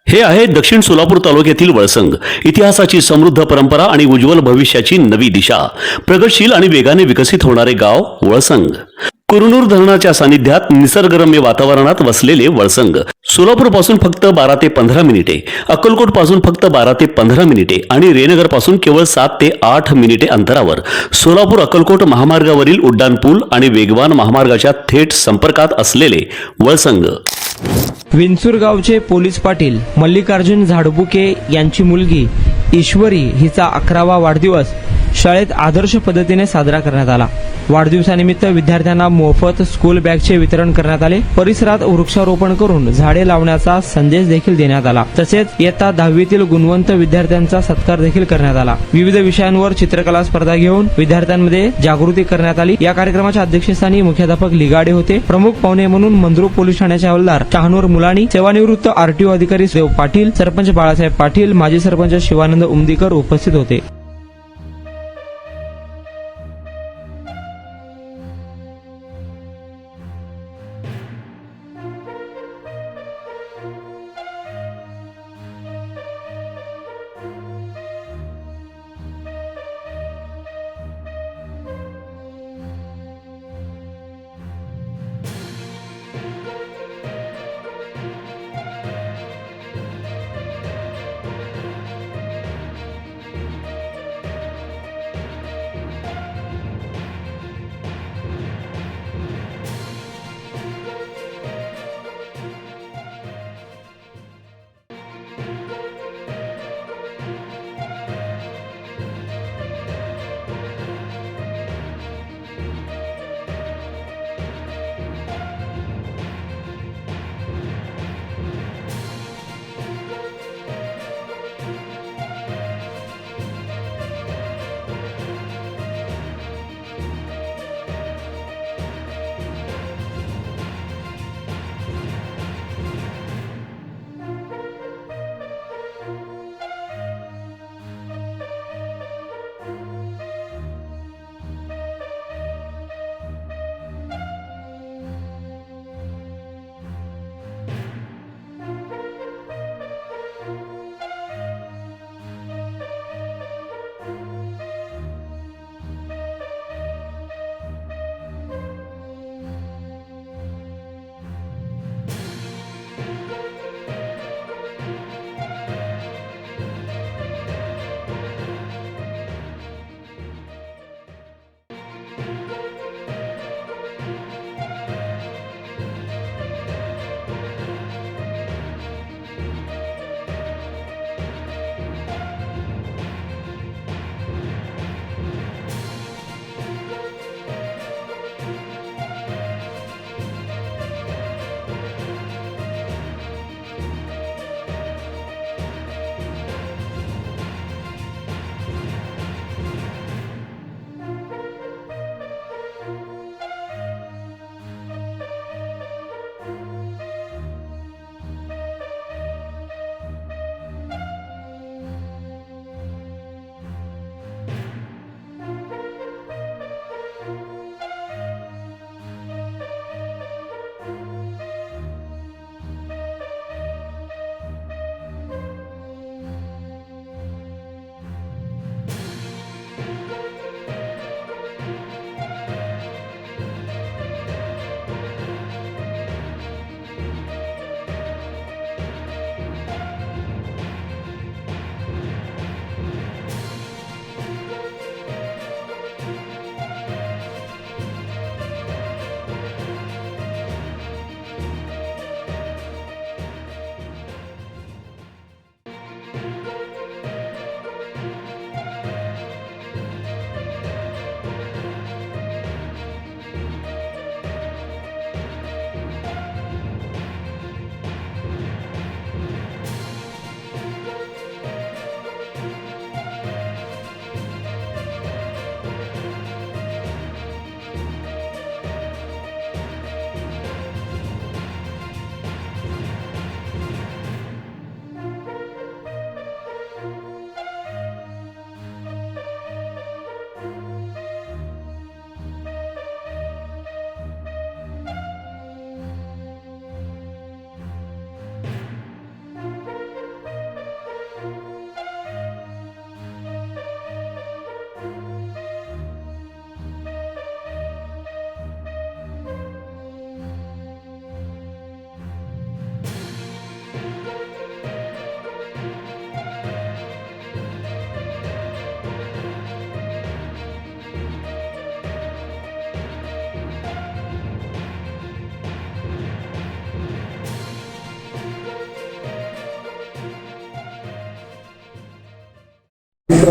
हे आहे दक्षिण सोलापूर तालुक्यातील वळसंग. इतिहासाची समृद्ध परंपरा आणि उज्ज्वल भविष्याची नवी दिशा. प्रगतशील आणि वेगाने विकसित होणारे गाव वळसंग. कुरनूर धरणाच्या सानिध्यात निसर्गरम्य वातावरणात वसलेले वळसंग सोलापूर पासून फक्त 12 ते 15 मिनिटे, अक्कलकोट पासून फक्त 12 ते 15 मिनिटे आणि रेनगर पासून केवळ 7 ते 8 मिनिटे अंतरावर सोलापूर अक्कलकोट महामार्गावरील उड्डाणपूल आणि वेगवान महामार्गाच्या थेट संपर्कात असलेले वळसंग. विंचूर गावचे पोलीस पाटील मल्लिकार्जुन झाडबुके यांची मुलगी ईश्वरी हिचा 11वा वाढदिवस शाळेत आदर्श पद्धतीने साजरा करण्यात आला. वाढदिवसानिमित्त विद्यार्थ्यांना मोफत स्कूल बॅगचे वितरण करण्यात आले. परिसरात वृक्षारोपण करून झाडे लावण्याचा संदेश देखील देण्यात आला. तसेच इयत्ता 10वीतील गुणवंत विद्यार्थ्यांचा सत्कार देखील करण्यात आला. विविध विषयांवर चित्रकला स्पर्धा घेऊन विद्यार्थ्यांमध्ये जागृती करण्यात आली. या कार्यक्रमाच्या अध्यक्षस्थानी मुख्याध्यापक लिगाडे होते. प्रमुख पाहुणे म्हणून मंद्रुप पोलीस ठाण्याचे हवालदार शहानूर मुलानी, सेवानिवृत्त आरटीओ अधिकारी देव पाटील, सरपंच बाळासाहेब पाटील, माजी सरपंच शिवानंद उमदीकर उपस्थित होते.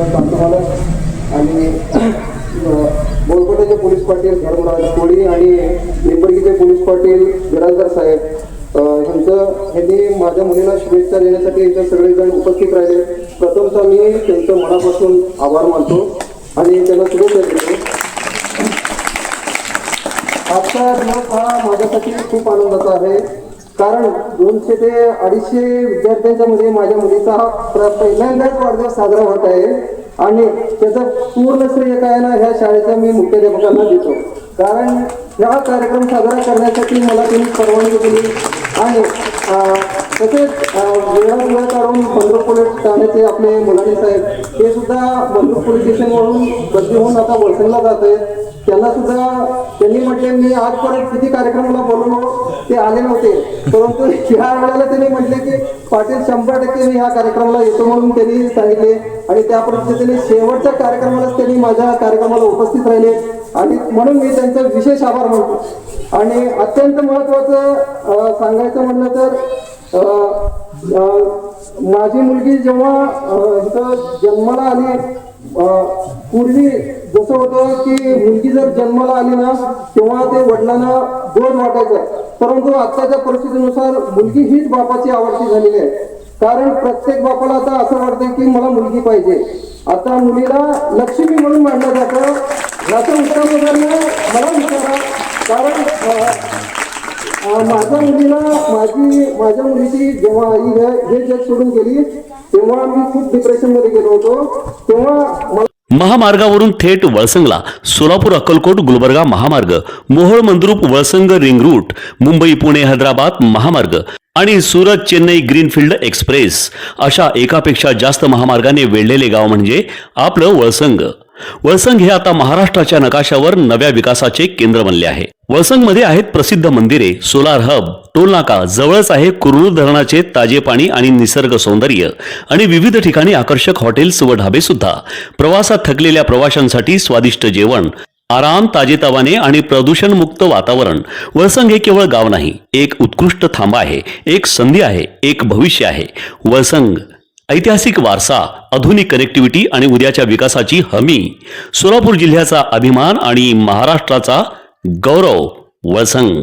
प्रांतमालक आणि बोरकोट्याचे पोलीस पाटील धर्मराज कोळी आणि निंबर्गीचे पोलीस पाटील बिराजदार साहेब ह्यांनी माझ्या मुलीला शुभेच्छा देण्यासाठी इथं सगळेजण उपस्थित राहिले. प्रथमतः मी त्यांचं मनापासून आभार मानतो आणि त्यांना शुभेच्छा देतो. आजचा दिवस हा माझ्यासाठी खूप आनंदाचा आहे, कारण 200 ते 250 विद्यार्थ्यांच्या मध्ये माझ्या मुलीचा हा पहिल्यांदाच वाढदिवस साजरा होत आहे आणि त्याचं पूर्ण श्रेय काय ना ह्या शाळेचा मी मुख्याध्यापकांना देतो. कारण हा कार्यक्रम साजरा करण्यासाठी मला त्यांनी परवानगी दिली आणि तसेच वेळा काढून बंदूक पोलीस ठाण्याचे आपले मुलानी साहेब हे सुद्धा बंदूक पोलीस स्टेशनवरून बदली होऊन आता वळसंगला जात आहेत. त्यांना सुद्धा त्यांनी म्हटले मी आजपर्यंत किती कार्यक्रमाला बोलवलो ते आले नव्हते, परंतु ह्या वेळेला त्यांनी म्हटले की पाटील 100% मी ह्या कार्यक्रमाला येतो म्हणून त्यांनी सांगितले आणि त्या पद्धतीने शेवटच्या कार्यक्रमालाच त्यांनी माझ्या कार्यक्रमाला उपस्थित राहिले आणि म्हणून मी त्यांचा विशेष आभार मानतो. आणि अत्यंत महत्त्वाचं सांगायचं म्हणलं तर माझी मुलगी जेव्हा इथं जन्माला आली, पूर्वी जसं होतं की मुलगी जर जन्माला आली ना तेव्हा ते वडिलांना बोध वाटायचं, परंतु आत्ताच्या परिस्थितीनुसार मुलगी हीच बापाची आवडती झालेली आहे. कारण प्रत्येक बापाला आता असं वाटतं की मला मुलगी पाहिजे. आता मुलीला लक्ष्मी म्हणून मानलं जातं. याचं उत्तर वगैरे मला विचारा, कारण माझ्या मुलीची जेव्हा आई हे जग सोडून गेली तेव्हा मी खूप डिप्रेशनमध्ये गेलो होतो. तेव्हा मला महामार्गावरून थेट वळसंगला सोलापूर अक्कलकोट गुलबर्गा महामार्ग, मोहोळ मंद्रुप वळसंग रिंग रूट, मुंबई पुणे हैदराबाद महामार्ग आणि सुरत चेन्नई ग्रीनफील्ड एक्सप्रेस अशा एकापेक्षा जास्त महामार्गाने वेढलेले गाव म्हणजे आपलं वळसंग. वळसंग हे आता महाराष्ट्राच्या नकाशावर नव्या विकासाचे केंद्र बनले आहे. वळसंगमध्ये आहेत प्रसिद्ध मंदिरे, सोलार हब, टोलनाका, जवळच आहे कुरनूर धरणाचे ताजे पाणी आणि निसर्ग सौंदर्य आणि विविध ठिकाणी आकर्षक हॉटेल्स व ढाबे सुद्धा. प्रवासात थकलेल्या प्रवाशांसाठी स्वादिष्ट जेवण, आराम, ताजेतवाने आणि प्रदूषणमुक्त वातावरण. वळसंग हे केवळ गाव नाही, एक उत्कृष्ट थांबा आहे, एक संधी आहे, एक भविष्य आहे. वळसंग ऐतिहासिक वारसा, आधुनिक कनेक्टिव्हिटी आणि उद्याच्या विकासाची हमी. सोलापूर जिल्ह्याचा अभिमान आणि महाराष्ट्राचा गौरव. वळसंग.